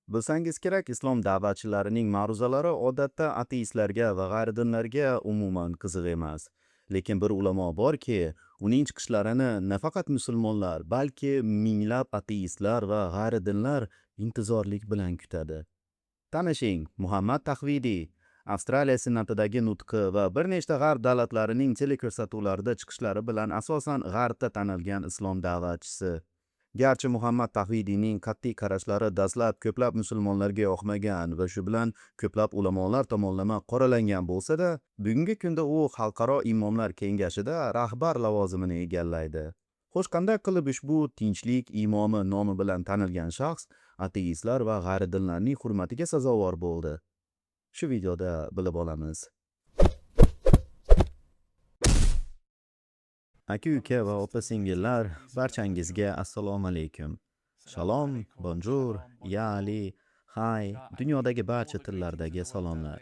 Bilsangiz kerak, islom da'vatchilarining ma'ruzalari odatda ateistlarga va g'ayridinlarga umuman qiziq emas. Lekin bir ulamo borki, uning chiqishlarini nafaqat musulmonlar, balki minglab ateistlar va g'ayridinlar intizorlik bilan kutadi. Tanishing, Muhammad Tahvidiy, Avstraliya senatidagi nutqi va bir nechta g'arb davlatlarining teleko'rsatuvlarida chiqishlari bilan asosan g'arbda tanilgan islom da'vatchisi. Garchi Muhammad Tahvidiyning qat'iy qarashlari dastlab ko'plab musulmonlarga yoqmagan va shu bilan ko'plab ulamolar tomonidan qoralangan bo'lsa-da, bugungi kunda u Xalqaro imomlar kengashida rahbar lavozimini egallaydi. Xo'sh, qanday qilib ushbu tinchlik imomi nomi bilan tanilgan shaxs ateistlar va g'ayridinlarning hurmatiga sazovor bo'ldi? Shu videoda bilib olamiz. Aka-uka va opa-singillar, barchangizga assalomu alaykum. Shalom, bonjour, yali, hay, dunyodagi barcha tillardagi salomlar.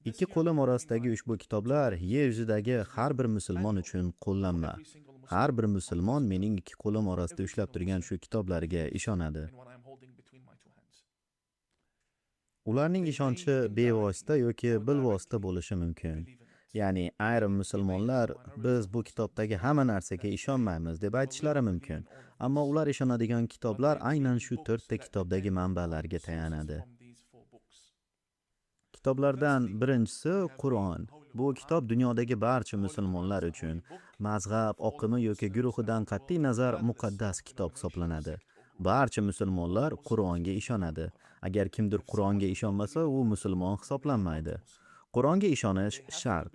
Ikki qo'lim orasidagi ushbu kitoblar yer yuzidagi har bir musulmon uchun qo'llanma. Har bir musulmon mening ikki qo'lim orasida ushlab turgan shu kitoblarga ishonadi. Ularning ishonchi bevosita yoki bilvosita bo'lishi mumkin. Ya'ni ayrim musulmonlar biz bu kitobdagi hamma narsaga ishonmaymiz deb aytishlari mumkin. Ammo ular ishonadigan kitoblar aynan shu 4 ta kitobdagi manbalarga tayanadi. Kitoblardan birinchisi Qur'on. Bu kitob dunyodagi barcha musulmonlar uchun mazhab, oqimi yoki guruhidan qat'iy nazar muqaddas kitob hisoblanadi. Barcha musulmonlar Qur'onga ishonadi. Agar kimdir Qur'onga ishonmasa, u musulmon hisoblanmaydi. Qur'onga ishonish shart.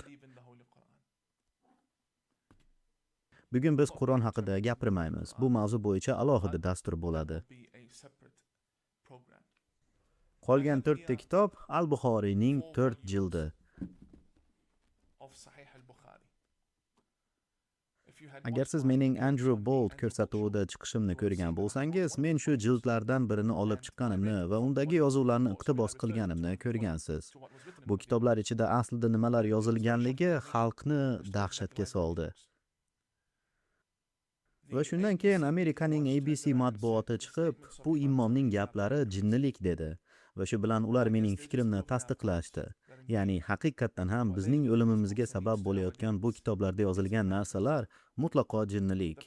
Bugun biz Qur'on haqida gapirmaymiz. Bu mavzu bo'yicha alohida dastur bo'ladi. Qolgan 4 ta kitob Al-Buxoriyning 4 jildi. Agar siz mening Andrew Bolt ko'rsatuvida chiqishimni ko'rgan bo'lsangiz, men shu jildlardan birini olib chiqqanimni va undagi yozuvlarni iqtibos qilganimni ko'rgansiz. Bu kitoblar ichida aslida nimalar yozilganligi xalqni dahshatga soldi. Va shundan keyin Amerikaning ABC matbuoti chiqib, bu imomning gaplari jinnilik dedi. Va shu bilan ular mening fikrimni tasdiqlashdi. Ya'ni haqiqatdan ham bizning o'limimizga sabab bo'layotgan bu kitoblarda yozilgan narsalar mutlaqo jinnilik.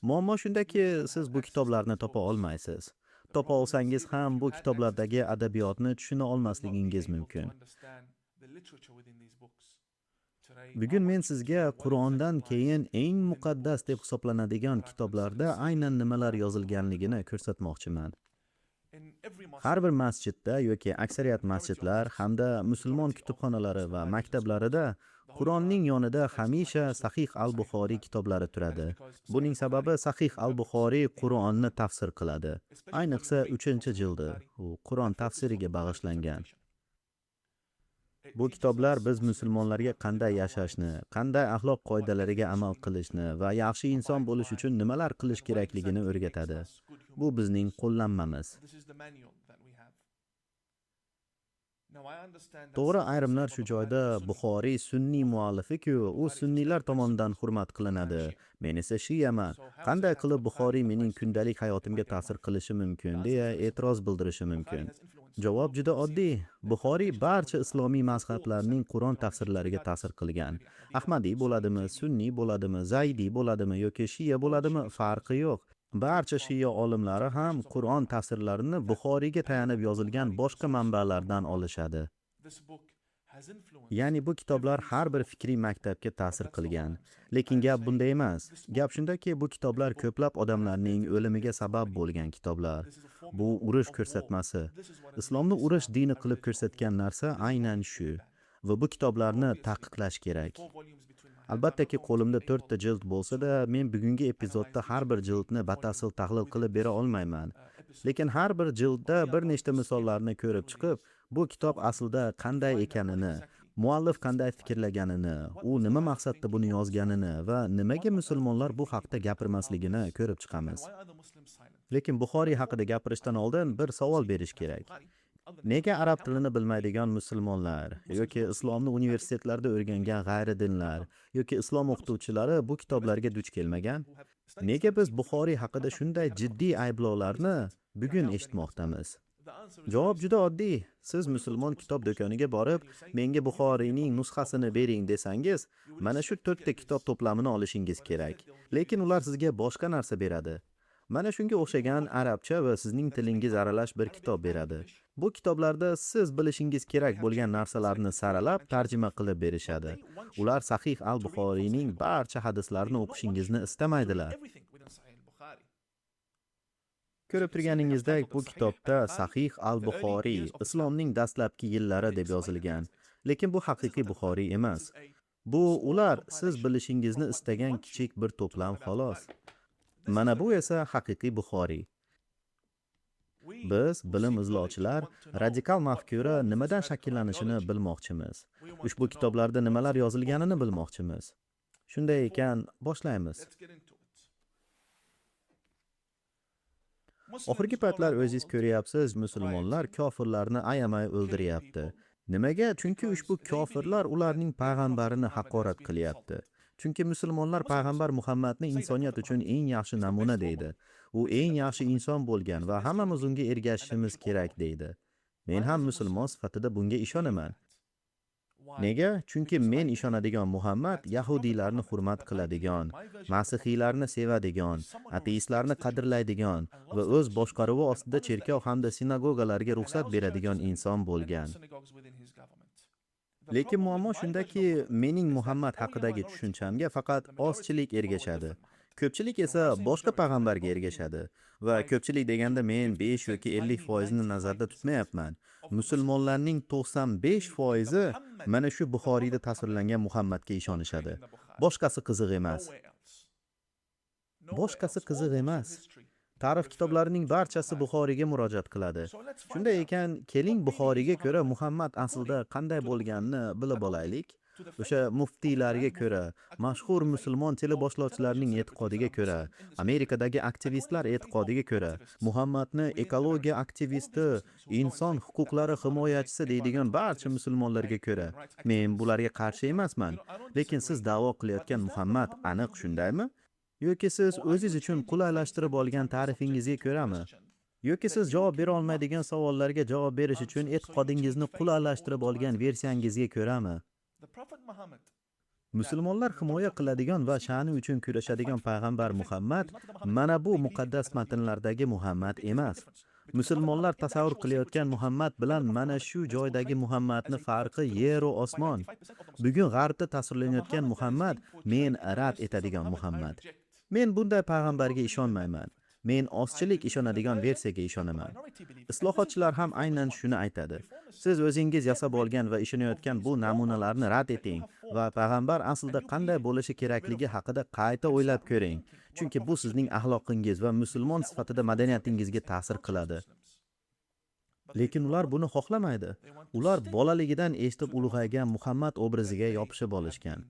Muammo shundaki, siz bu kitoblarni topa olmaysiz. Topa olsangiz ham bu kitoblardagi adabiyotni tushuna olmasligingiz mumkin. Bugun men sizga Qur'ondan keyin eng muqaddas deb hisoblanadigan kitoblarda aynan nimalar yozilganligini ko'rsatmoqchiman. Har bir masjidda yoki aksariyat masjidlar hamda musulmon kutubxonalari va maktablarida Qur'onning yonida hamisha Sahih al-Buxoriy kitoblari turadi. Buning sababi Sahih al-Buxoriy Qur'onni tafsir qiladi. Ayniqsa 3-jildi, u Qur'on tafsiriga bag'ishlangan. Bu kitoblar biz musulmonlarga qanday yashashni, qanday axloq qoidalariga amal qilishni va yaxshi inson bo'lish uchun nimalar qilish kerakligini o'rgatadi. Bu bizning qo'llanmamiz. To'g'ri, ayrimlar shu joyda Buxoriy sunniy muallifi-ku, u sunniylar tomonidan hurmat qilinadi. Men esa shiyaman. Qanday qilib Buxoriy mening kundalik hayotimga ta'sir qilishi mumkin deya e'tiroz bildirishi mumkin. Javob juda oddiy. Buxoriy barcha islomiy mazhablarning Qur'on tafsirlariga ta'sir qilgan. Ahmadiy bo'ladimi, sunniy bo'ladimi, zaydiy bo'ladimi yoki shiya bo'ladimi, farqi yo'q. Barcha shiya olimlari ham Qur'on tafsirlarini Buxoriyga tayanib yozilgan boshqa manbalardan olishadi. Ya'ni bu kitoblar har bir fikriy maktabga ta'sir qilgan. Lekin gap bunda emas. Gap shundaki, bu kitoblar ko'plab odamlarning o'limiga sabab bo'lgan kitoblar. Bu urush ko'rsatmasi. Islomni urush dini qilib ko'rsatgan narsa aynan shu. Va bu kitoblarni taqiqlash kerak. Albattaki qo'limda 4 ta jild bo'lsa-da, men bugungi epizodda har bir jildni batafsil tahlil qilib bera olmayman. Lekin har bir jildda bir nechta misollarni ko'rib chiqib, bu kitob aslida qanday ekanini, muallif qanday fikrlaganini, u nima maqsadda buni yozganini va nimaga musulmonlar bu haqda gapirmasligini ko'rib chiqamiz. Lekin Buxoriy haqida gapirishdan oldin bir savol berish kerak. Nega arab tilini bilmaydigan musulmonlar yoki islomni universitetlarda o'rgangan g'ayridinlar yoki islom o'qituvchilari bu kitoblarga duch kelmagan? Nega biz Buxoriy haqida shunday jiddiy ayblovlarni bugun eshitmoqdamiz? Javob juda oddiy. Siz musulmon kitob do'koniga borib, menga Buxoriyning nusxasini bering desangiz, mana shu 4 ta kitob to'plamini olishingiz kerak. Lekin ular sizga boshqa narsa beradi. Mana shunga o'xshagan arabcha va sizning tilingiz aralash bir kitob beradi. Bu kitoblarda siz bilishingiz kerak bo'lgan narsalarni saralab, tarjima qilib berishadi. Ular Sahih al-Buxoriyning barcha hadislarini o'qishingizni istamaydilar. Ko'rib turganingizdek, bu kitobda Sahih al-Buxoriy islomning dastlabki yillari deb yozilgan. Lekin bu haqiqiy Buxoriy emas. Bu ular siz bilishingizni istagan kichik bir to'plam xolos. Mana bu esa haqiqiy Buxoriy. Biz, bilim izlovchilar, radikal mafkura nimadan shakllanishini bilmoqchimiz. Ushbu kitoblarda nimalar yozilganini bilmoqchimiz. Shunday ekan, boshlaymiz. Oxirgi paytlar o'zingiz ko'ryapsiz, musulmonlar kofirlarni ayamay o'ldiryapti. Nimaga? Chunki ushbu kofirlar ularning payg'ambarini haqorat qilyapti. Chunki musulmonlar payg'ambar Muhammadni insoniyat uchun eng yaxshi namuna deydi. U eng yaxshi inson bo'lgan va hammamiz unga ergashishimiz kerak deydi. Men ham musulmon sifatida bunga ishonaman. Nega? Chunki men ishonadigan Muhammad yahudiylarni hurmat qiladigan, masihiylarni sevadigan, ateistlarni qadrlaydigan va o'z boshqaruvi ostida cherkov hamda sinagogalarga ruxsat beradigan inson bo'lgan. Lekin muammo shundaki, mening Muhammad haqidagi tushunchamga faqat ozchilik ergashadi. Ko'pchilik esa boshqa payg'ambarga ergashadi va ko'pchilik deganda men 5 yoki 50% ni nazarda tutmayapman. Musulmonlarning 95% mana shu Buxoriyda tasvirlangan Muhammadga ishonishadi. Boshqasi qiziq emas. Boshqasi qiziq emas. Tarix kitoblarining barchasi Buxoriyga murojaat qiladi. Shunday ekan, keling Buxoriyga ko'ra Muhammad aslida qanday bo'lganini bilib olaylik. O'sha muftiylarga ko'ra, mashhur musulmon teleboshlovchilarning e'tiqodiga ko'ra, Amerikadagi aktivistlar e'tiqodiga ko'ra, Muhammadni ekologiya aktivisti, inson huquqlari himoyachisi deydigan barcha musulmonlarga ko'ra, men bularga qarshi emasman. Lekin siz da'vo qilayotgan Muhammad aniq shundaymi? Yoki siz o'zingiz uchun qulaylashtirib olgan ta'rifingizga ko'rami? Yoki siz javob bera olmaydigan savollarga javob berish uchun e'tiqodingizni qulaylashtirib olgan versiyangizga ko'rami? Musulmonlar himoya qiladigan va sha'ni uchun kurashadigan payg'ambar Muhammad mana bu muqaddas matnlardagi Muhammad emas. Musulmonlar tasavvur qilayotgan Muhammad bilan mana shu joydagi Muhammadni farqi yer va osmon. Bugun g'arbda tasvirlanayotgan Muhammad men rad etadigan Muhammad. Men bunday payg'ambarga ishonmayman. Men ozchilik ishonadigan versiyaga ishonaman. Islohotchilar ham aynan shuni aytadi. Siz o'zingiz yasab olgan va ishonayotgan bu namunalarni rad eting va payg'ambar aslida qanday bo'lishi kerakligi haqida qayta o'ylab ko'ring. Chunki bu sizning axloqingiz va musulmon sifatida madaniyatingizga ta'sir qiladi. Lekin ular buni xohlamaydi. Ular bolaligidan eshitib ulg'aygan Muhammad obraziga yopishib olishgan.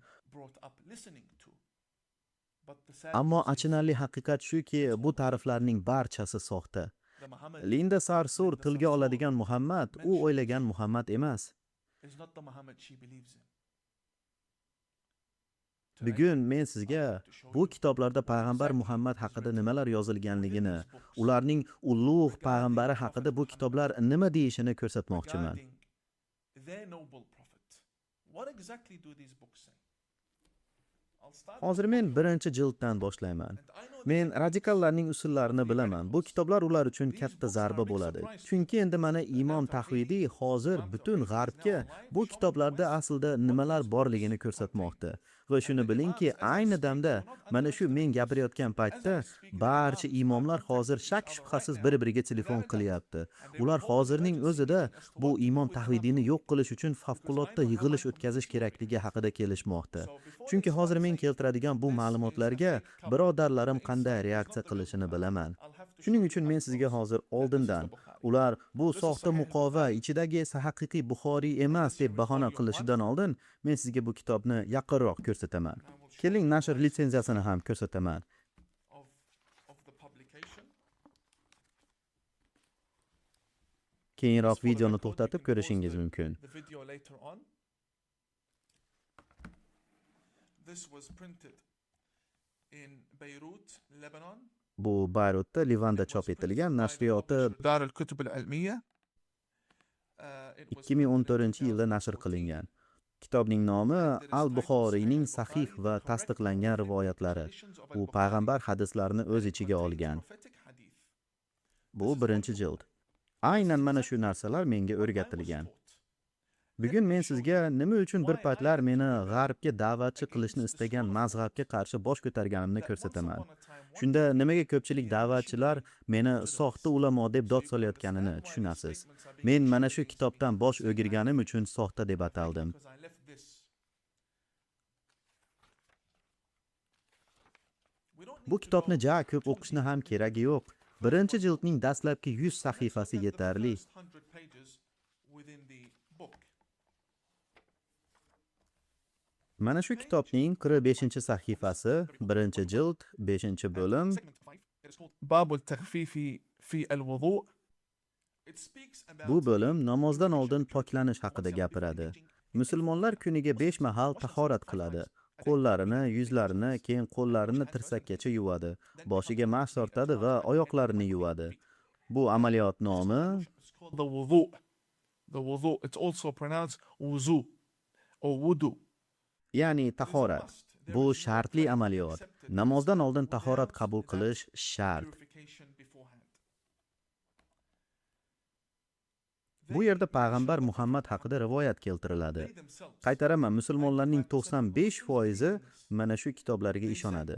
Ammo achinarli haqiqat shuki, bu ta'riflarning barchasi soxta. Linda Sarsour tilga oladigan Muhammad, u o'ylagan Muhammad emas. Bugun men sizga bu kitoblarda payg'ambar Muhammad haqida nimalar yozilganligini, ularning ulug' payg'ambari haqida bu kitoblar nima deyishini ko'rsatmoqchiman. Hozir men birinchi jilddan boshlayman. Men radikallarning usullarini bilaman. Bu kitoblar ular uchun katta zarba bo'ladi. Chunki endi mana Imom Tahvidiy hozir butun g'arbga bu kitoblarda aslida nimalar borligini ko'rsatmoqda. Va shuni bilingki, ayni damda mana shu men gapirayotgan paytda barcha imomlar hozir shak shubhasiz bir-biriga telefon qilyapti. Ular hozirning o'zida bu Imom Tahvidiyni yo'q qilish uchun favqulodda yig'ilish o'tkazish kerakligi haqida kelishmoqda. Chunki hozir men keltiradigan bu ma'lumotlarga birodarlarim qanday reaksiya qilishini bilaman. Shuning uchun men sizga hozir oldindan ular bu soxta muqova ichidagi esa haqiqiy Buxoriy emas deb bahona qilishidan oldin men sizga bu kitobni yaqinroq ko'rsataman. Keling, nashr litsenziyasini ham ko'rsataman. Keyinroq videoni to'xtatib ko'rishingiz mumkin. This was printed in Beirut, Lebanon, Bu Bayrutda Livanda chop etilgan, nashriyoti دار الكتب العلمية. 2014-yilda nashr qilingan. Kitobning nomi Al-Buxoriyning sahih va tasdiqlangan rivoyatlari. U payg'ambar hadislarini o'z ichiga olgan. Bu birinchi jild. Aynan mana shu narsalar menga o'rgatilgan. Bugun men sizga nima uchun bir paytlar meni g'arbga da'vatchi qilishni istagan mazhabga qarshi bosh ko'targanimni ko'rsataman. Shunda nimaga ko'pchilik da'vatchilar meni soxta ulamo deb dod solayotganini tushunasiz. Men mana shu kitobdan bosh o'girganim uchun soxta deb ataldim. Bu kitobni ja ko'p o'qishni ham keragi yo'q. Birinchi jildning dastlabki 100 sahifasi yetarli. Mana shu kitobning 45-sahifasi, birinchi jild, 5-bo'lim. باب التخفيف في الوضوء. Bu bo'lim namozdan oldin poklanish haqida gapiradi. Musulmonlar kuniga 5 mahal tahorat qiladi. Qo'llarini, yuzlarini, keyin qo'llarini tirsakkacha yuvadi. Boshiga mash tortadi va oyoqlarini yuvadi. Bu amaliyot nomi The wudu. The wudu. It's also pronounced wuzu or wudu. ya'ni tahorat. Bu shartli amaliyot. Namozdan oldin tahorat qabul qilish shart. Bu yerda payg'ambar Muhammad haqida rivoyat keltiriladi. Qaytaraman, musulmonlarning 95% mana shu kitoblarga ishonadi.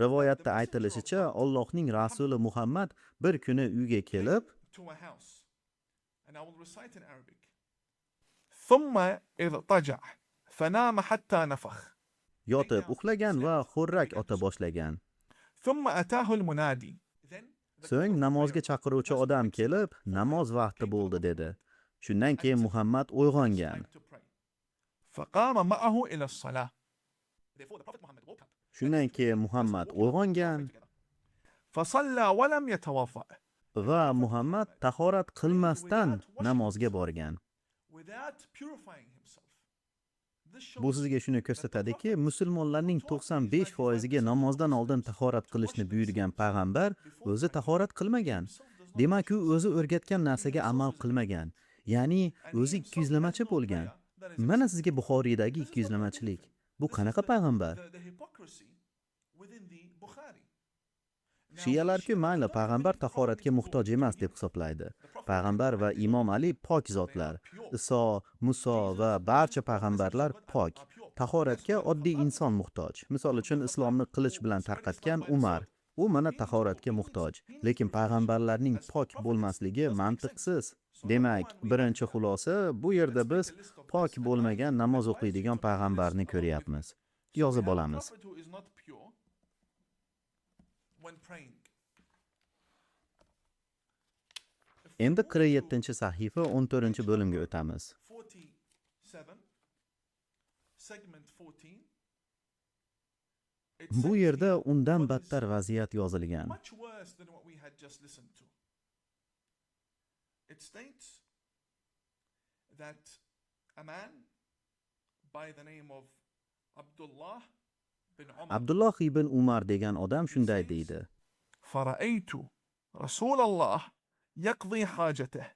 Rivoyatda aytilishicha, Allohning rasuli Muhammad bir kuni uyga kelib, ثم اضطجع فنام حتى نفخ. yotib uxlagan va xurrak ota boshlagan. ثم أتاه المنادي. So'ng namozga chaqiruvchi odam kelib, namoz vaqti bo'ldi dedi. Shundan keyin Muhammad uyg'ongan. فقام معه إلى الصلاة. Shundan keyin Muhammad uyg'ongan فصلى ولم يتوضأ. va Muhammad tahorat qilmasdan namozga borgan. Without purifying himself. Bu sizga shuni ko'rsatadiki, musulmonlarning 95%ga namozdan oldin tahorat qilishni buyurgan payg'ambar o'zi tahorat qilmagan. Demak, u o'zi o'rgatgan narsaga amal qilmagan. Ya'ni o'zi 200lamachi bo'lgan. Mana sizga Buxoriydagi 200lamachilik. Bu qanaqa payg'ambar? Shiyalar-ku mayli payg'ambar tahoratga muhtoj emas deb hisoblaydi. Payg'ambar va Imom Ali pok zotlar. Iso, Muso va barcha payg'ambarlar pok. Tahoratga oddiy inson muhtoj. Misol uchun islomni qilich bilan tarqatgan Umar. U mana tahoratga muhtoj. Lekin payg'ambarlarning pok bo'lmasligi mantiqsiz. Demak, birinchi xulosa, bu yerda biz pok bo'lmagan namoz o'qiydigan payg'ambarni ko'ryapmiz. Yozib olamiz. Endi 47-sahifa 14-bo'limga o'tamiz. Bu yerda undan battar vaziyat yozilgan. It states that a man by the name of Abdullah bin Umar. Abdullah ibn Umar degan odam shunday deydi. فرأيت رسول الله يقضي حاجته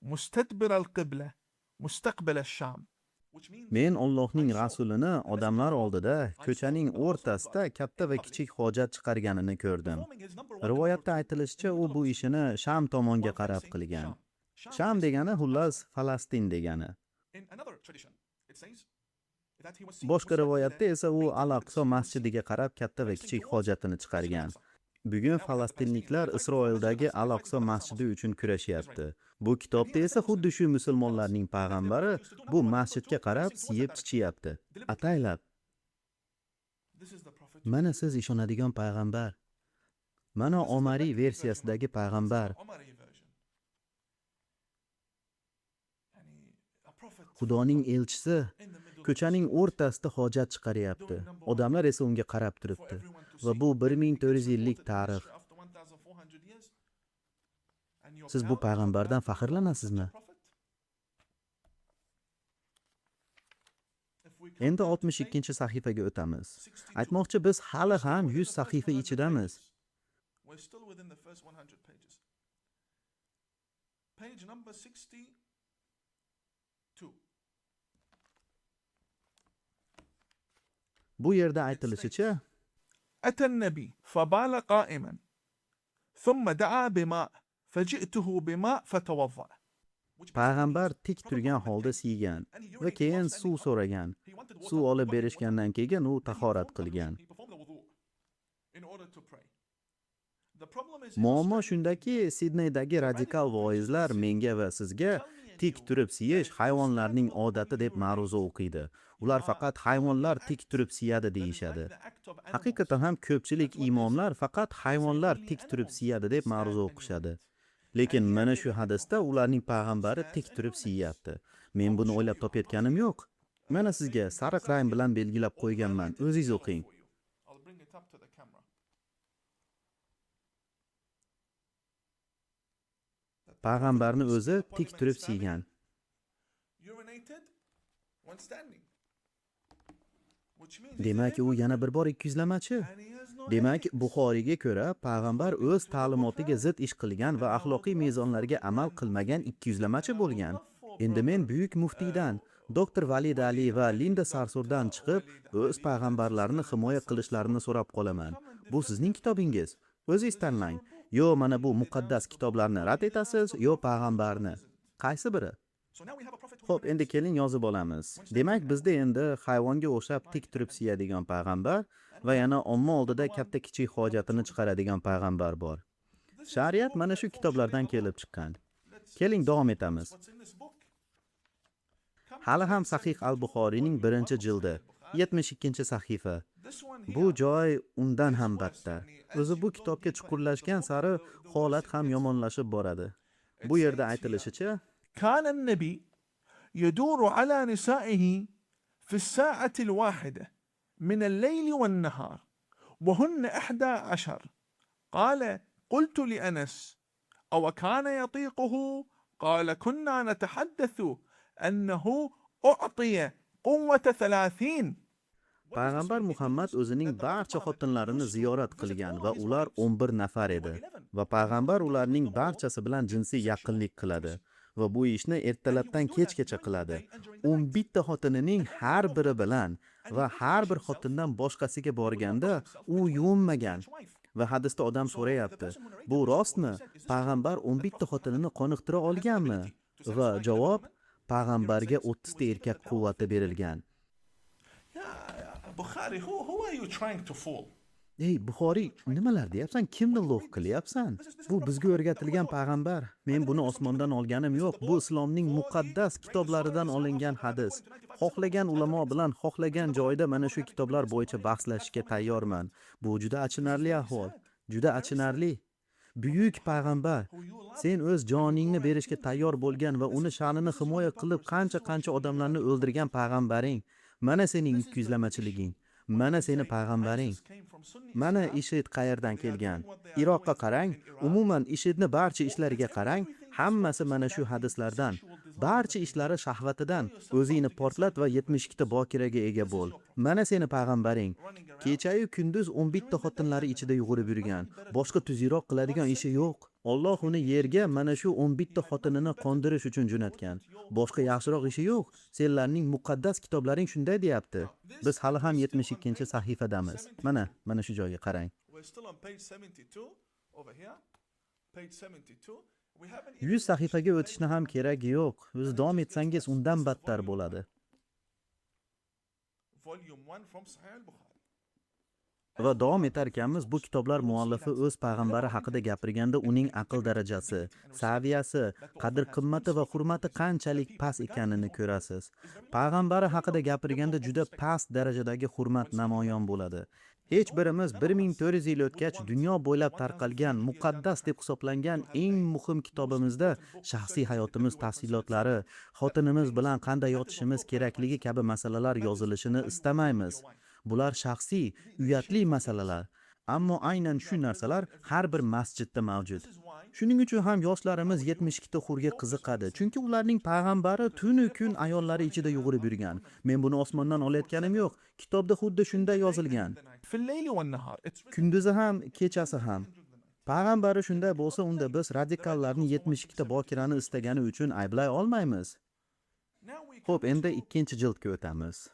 مستدبر القبلة مستقبل الشام. Men Allohning rasulini odamlar oldida ko'chaning o'rtasida katta va kichik hojat chiqarganini ko'rdim. Rivoyatda aytilishicha, u bu ishini Sham tomonga qarab qilgan. Sham degani xullas Falastin degani. Boshqa rivoyatda esa u Al-Aqso masjidiga qarab katta va kichik hojatini chiqargan. Bugun falastinliklar Isroildagi Al-Aqso masjidi uchun kurashyapti. Bu kitobda esa xuddi shu musulmonlarning payg'ambari bu masjidga qarab siyib chichyapti. Ataylab. Mana siz ishonadigan payg'ambar. Mana Omariy versiyasidagi payg'ambar. Xudoning elchisi ko'chaning o'rtasida hojat chiqaryapti. Odamlar esa unga qarab turibdi. Va bu 1400 yillik tarix. Siz bu payg'ambardan faxrlanasizmi? Endi 62-sahifaga o'tamiz. Aytmoqchi, biz hali ham 100 sahifa ichidamiz. We're still within the first 100 pages. Page number 62. Bu yerda aytilishicha, أتى النبي فبال قائما ثم دعا بماء فجئته بماء فتوضأ. payg'ambar tik turgan holda siygan va keyin suv so'ragan. Suv olib berishgandan keyin u tahorat qilgan. Muammo shundaki, Sidneydagi radikal voizlar menga va sizga tik turib siyish hayvonlarning odati deb ma'ruza o'qiydi. Ular faqat hayvonlar tik turib siyadi deyishadi. Haqiqatan ham ko'pchilik imomlar faqat hayvonlar tik turib siyadi deb ma'ruza o'qishadi. Lekin mana shu hadisda ularning payg'ambari tik turib siyapti. Men buni o'ylab topayotganim yo'q. Mana sizga sariq rang bilan belgilab qo'yganman. O'zingiz o'qing. I'll bring it up to the camera. Payg'ambarni o'zi tik turib siygan. Urinated when standing. Which means Demak, u yana bir bor 200lamachi. and he has no Demak, Buxoriyga ko'ra, payg'ambar o'z ta'limotiga zid ish qilgan va axloqiy mezonlarga amal qilmagan 200lamachi bo'lgan. Endi men buyuk muftiydan, doktor Valid Ali va Linda Sarsurdan chiqib, o'z payg'ambarlarini himoya qilishlarini so'rab qolaman. Bu sizning kitobingiz. O'zingiz tanlang. Yo mana bu muqaddas kitoblarni rad etasiz, yo payg'ambarni. Qaysi biri? So now we have a prophet who Xo'p, endi keling yozib olamiz. Demak, bizda endi hayvonga o'xshab tik turib siyadigan payg'ambar va yana omma oldida katta kichik hojatini chiqaradigan payg'ambar bor. Shariat mana shu kitoblardan kelib chiqqan. Keling davom etamiz. what's in this book. Hali ham Sahih al-Buxoriyning 1-jildi, 72-sahifa. This one Bu joy undan ham battar. O'zi bu kitobga chuqurlashgan sari holat ham yomonlashib boradi. Bu yerda aytilishicha, كان النبي يدور على نسائه في الساعة الواحدة من الليل والنهار وهن 11. قال قلت لأنس أو كان يطيقه؟ قال كنا نتحدث أنه أعطي قوة 30. payg'ambar Muhammad o'zining barcha xotinlarini ziyorat qilgan va ular 11 nafar edi va payg'ambar ularning barchasi bilan jinsiy yaqinlik qiladi va bu ishni ertalabdan kechgacha qiladi. 11 ta xotinining har biri bilan va har bir xotindan boshqasiga borganda u yuvinmagan. Va hadisda odam so'rayapti, bu rostmi? Payg'ambar 11 ta xotinini qoniqtira olganmi? Va javob, payg'ambarga 30 ta erkak quvvati berilgan. Bukhari, who are you trying to fool? Ey Buxoriy, nimalar deyapsan? Kimni lo'q qilyapsan? Bu bizga o'rgatilgan payg'ambar. Men buni osmondan olganim yo'q. Bu islomning muqaddas kitoblaridan olingan hadis. Xohlagan ulamo bilan xohlagan joyda mana shu kitoblar bo'yicha bahslashishga tayyorman. Bu juda achinarli ahvol. Juda achinarli. Buyuk payg'ambar, sen o'z joningni berishga tayyor bo'lgan va uni sha'nini himoya qilib qancha odamlarni o'ldirgan payg'ambaring. Mana sening 200lamachiliging. Mana seni payg'ambaring. Mana IShID qayerdan kelgan? Iroqqa qarang, umuman IShIDni barcha ishlariga qarang, hammasi mana shu hadislardan. Barcha ishlari shahvatidan. O'zingni portlat va 72 ta bokiraga ega bo'l. Mana seni payg'ambaring. Kecha-yu kunduz 11 ta xotinlari ichida yugurib yurgan. Boshqa tuziyroq qiladigan ishi yo'q. Alloh uni yerga mana shu 11 ta xotinini qondirish uchun jo'natgan. Boshqa yaxshiroq ishi yo'q. Senlarning muqaddas kitoblaring shunday deyapti. Biz hali ham 72-sahifadamiz. Mana shu joyga qarang. We're still on page 72 over here. Page 72. We haven't 100 sahifaga o'tishni ham keragi yo'q. O'zi davom etsangiz undan battar bo'ladi. volume 1 from Sahih al-Bukhari. Va davom etarkanmiz, bu kitoblar muallifi o'z payg'ambari haqida gapirganda uning aql darajasi, saviyasi, qadr-qimmati va hurmati qanchalik past ekanini ko'rasiz. Payg'ambari haqida gapirganda juda past darajadagi hurmat namoyon bo'ladi. Hech birimiz 1400 yil o'tgach dunyo bo'ylab tarqalgan, muqaddas deb hisoblangan eng muhim kitobimizda shaxsiy hayotimiz tafsilotlari, xotinimiz bilan qanday yotishimiz kerakligi kabi masalalar yozilishini istamaymiz. Bular shaxsiy, uyatli masalalar. Ammo aynan shu narsalar har bir masjidda mavjud. Shuning uchun ham yoshlarimiz 72 ta hurga qiziqadi. Chunki ularning payg'ambari tunu kun ayollari ichida yugurib yurgan. Men buni osmondan olayotganim yo'q. Kitobda xuddi shunday yozilgan. في الليل والنهار. It's written Kunduzi ham, kechasi ham. Payg'ambari shunday bo'lsa, unda biz radikallarni 72 ta bokirani istagani uchun ayblay olmaymiz. Xo'p, endi ikkinchi jildga o'tamiz.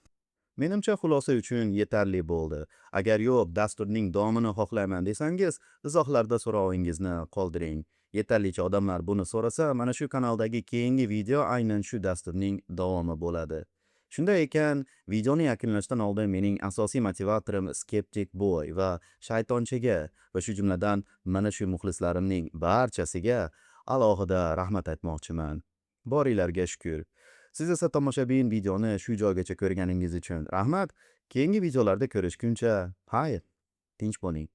Menimcha xulosa uchun yetarli bo'ldi. Agar yo'q, dasturning davomini xohlayman desangiz, izohlarda so'rovingizni qoldiring. Yetarlicha odamlar buni so'rasa, mana shu kanaldagi keyingi video aynan shu dasturning davomi bo'ladi. Shunday ekan, videoni yakunlashdan oldin mening asosiy motivatorim Skeptic Boy va shaytonchaga va shu jumladan mana shu muxlislarimning barchasiga alohida rahmat aytmoqchiman. Boringlarga shukr. Siz esa tomoshabin videoni shu joygacha ko'rganingiz uchun rahmat. Keyingi videolarda ko'rishguncha, xayr, tinch bo'ling.